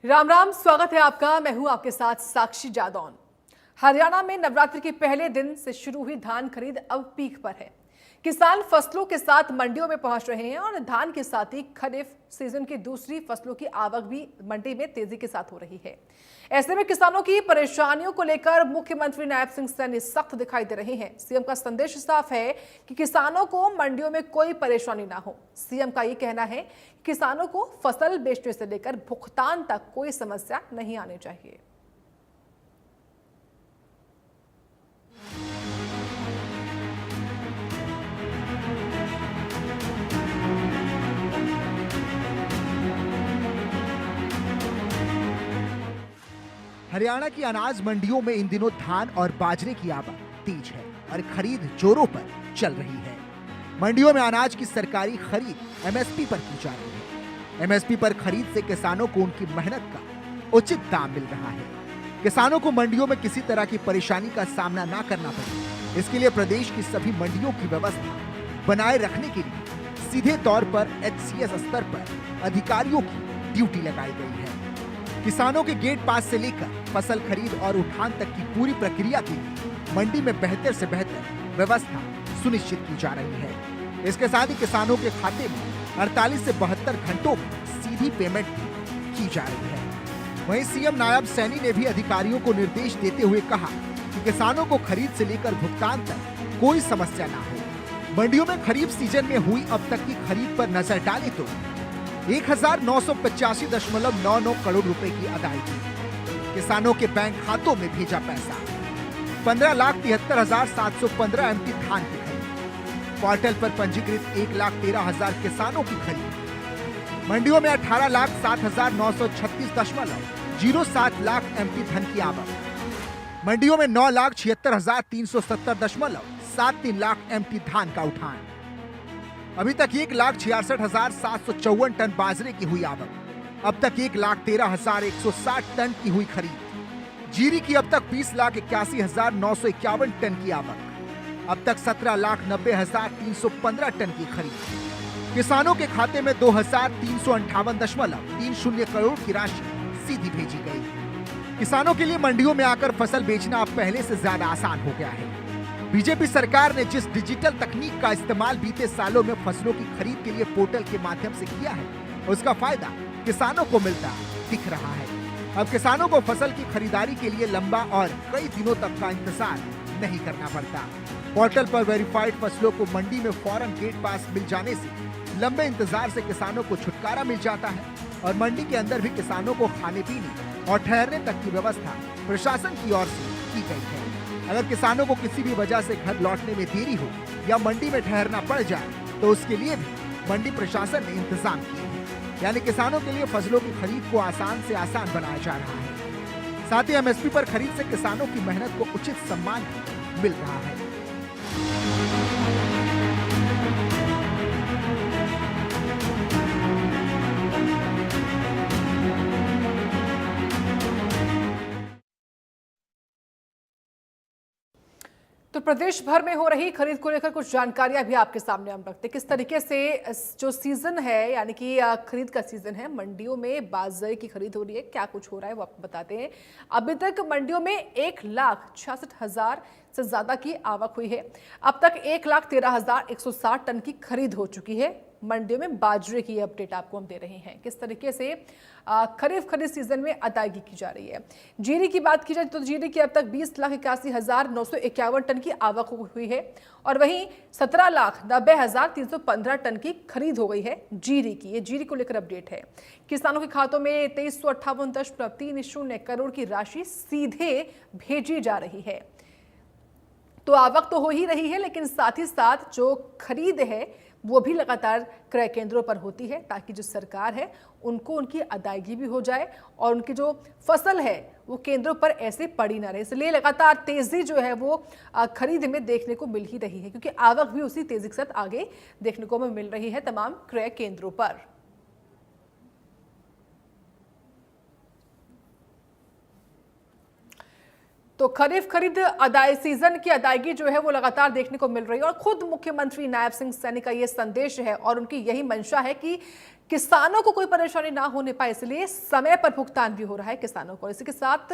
राम राम, स्वागत है आपका। मैं हूं आपके साथ साक्षी जादौन। हरियाणा में नवरात्रि के पहले दिन से शुरू हुई धान खरीद अब पीक पर है। किसान फसलों के साथ मंडियों में पहुंच रहे हैं और धान के साथ ही खरीफ सीजन की दूसरी फसलों की आवक भी मंडी में तेजी के साथ हो रही है। ऐसे में किसानों की परेशानियों को लेकर मुख्यमंत्री नायब सिंह सैनी सख्त दिखाई दे रहे हैं। सीएम का संदेश साफ है कि किसानों को मंडियों में कोई परेशानी ना हो। सीएम का ये कहना है कि किसानों को फसल बेचने से लेकर भुगतान तक कोई समस्या नहीं आनी चाहिए। हरियाणा की अनाज मंडियों में इन दिनों धान और बाजरे की आवक तेज है और खरीद जोरों पर चल रही है। मंडियों में अनाज की सरकारी खरीद एमएसपी पर की जा रही है। एमएसपी पर खरीद से किसानों को उनकी मेहनत का उचित दाम मिल रहा है। किसानों को मंडियों में किसी तरह की परेशानी का सामना ना करना पड़े, इसके लिए प्रदेश की सभी मंडियों की व्यवस्था बनाए रखने के लिए सीधे तौर पर एचसीएस स्तर पर अधिकारियों की ड्यूटी लगाई गई है। किसानों के गेट पास से लेकर फसल खरीद और उठान तक की पूरी प्रक्रिया के लिए मंडी में बेहतर से बेहतर व्यवस्था सुनिश्चित की जा रही है। इसके साथ ही किसानों के खाते में 48 से 72 घंटों में सीधी पेमेंट भी की जा रही है। वहीं सीएम नायब सैनी ने भी अधिकारियों को निर्देश देते हुए कहा कि किसानों को खरीद से लेकर भुगतान तक कोई समस्या ना हो। मंडियों में खरीफ सीजन में हुई अब तक की खरीद पर नजर डाले तो 1985.99 करोड़ रुपए की अदायगी, किसानों के बैंक खातों में भेजा पैसा, 15,73,715 एमटी धान की खरीद, पोर्टल पर पंजीकृत 1,13,000 किसानों की खरीद, मंडियों में 18,07,936.07 लाख एमटी धन की आवक, मंडियों में 9,76,370.73 लाख एमटी धान का उठान। अभी तक 1,66,754 टन बाजरे की हुई आवक, अब तक 1,13,160 टन की हुई खरीद, जीरी की अब तक 20,81,951 टन की आवक, अब तक 17,90,315 टन की खरीद, किसानों के खाते में 2,358.30 करोड़ की राशि सीधी भेजी गई। किसानों के लिए मंडियों में आकर फसल बेचना अब पहले से ज्यादा आसान हो गया है। बीजेपी सरकार ने जिस डिजिटल तकनीक का इस्तेमाल बीते सालों में फसलों की खरीद के लिए पोर्टल के माध्यम से किया है, उसका फायदा किसानों को मिलता दिख रहा है। अब किसानों को फसल की खरीदारी के लिए लंबा और कई दिनों तक का इंतजार नहीं करना पड़ता। पोर्टल पर वेरीफाइड फसलों को मंडी में फौरन गेट पास मिल जाने से लंबे इंतजार से किसानों को छुटकारा मिल जाता है और मंडी के अंदर भी किसानों को खाने पीने और ठहरने तक की व्यवस्था प्रशासन की ओर से की गई है। अगर किसानों को किसी भी वजह से घर लौटने में देरी हो या मंडी में ठहरना पड़ जाए तो उसके लिए भी मंडी प्रशासन ने इंतजाम किए हैं। यानी किसानों के लिए फसलों की खरीद को आसान से आसान बनाया जा रहा है। साथ ही एमएसपी पर खरीद से किसानों की मेहनत को उचित सम्मान मिल रहा है। तो प्रदेश भर में हो रही खरीद को लेकर कुछ जानकारियां भी आपके सामने हम रखते हैं। किस तरीके से जो सीजन है, यानी कि खरीद का सीजन है, मंडियों में बाजरे की खरीद हो रही है, क्या कुछ हो रहा है वो आपको बताते हैं। अभी तक मंडियों में 1,66,000 से ज्यादा की आवक हुई है। अब तक 1,13,160 टन की खरीद हो चुकी है। मंडियों में बाजरे की अपडेट आपको हम दे रहे हैं, किस तरीके से खरीफ खरीद सीजन में अदायगी की जा रही है। जीरी की बात की जाए तो जीरी की अब तक 20,81,951 टन की आवक हुई है और वहीं 17,90,315 टन की खरीद हो गई है जीरी की। ये जीरी को लेकर अपडेट है। किसानों के खातों में 2358.30 करोड़ की राशि सीधे भेजी जा रही है। तो आवक तो हो ही रही है, लेकिन साथ ही साथ जो खरीद है वो भी लगातार क्रय केंद्रों पर होती है, ताकि जो सरकार है उनको उनकी अदायगी भी हो जाए और उनकी जो फसल है वो केंद्रों पर ऐसे पड़ी ना रहे। इसलिए लगातार तेजी जो है वो खरीद में देखने को मिल ही रही है, क्योंकि आवक भी उसी तेजी के साथ आगे देखने को मिल रही है तमाम क्रय केंद्रों पर। तो खरीफ खरीद सीजन की अदायगी जो है वो लगातार देखने को मिल रही है और खुद मुख्यमंत्री नायब सिंह सैनी का ये संदेश है और उनकी यही मंशा है कि किसानों को कोई परेशानी ना होने पाए इसलिए समय पर भुगतान भी हो रहा है किसानों को। इसी के साथ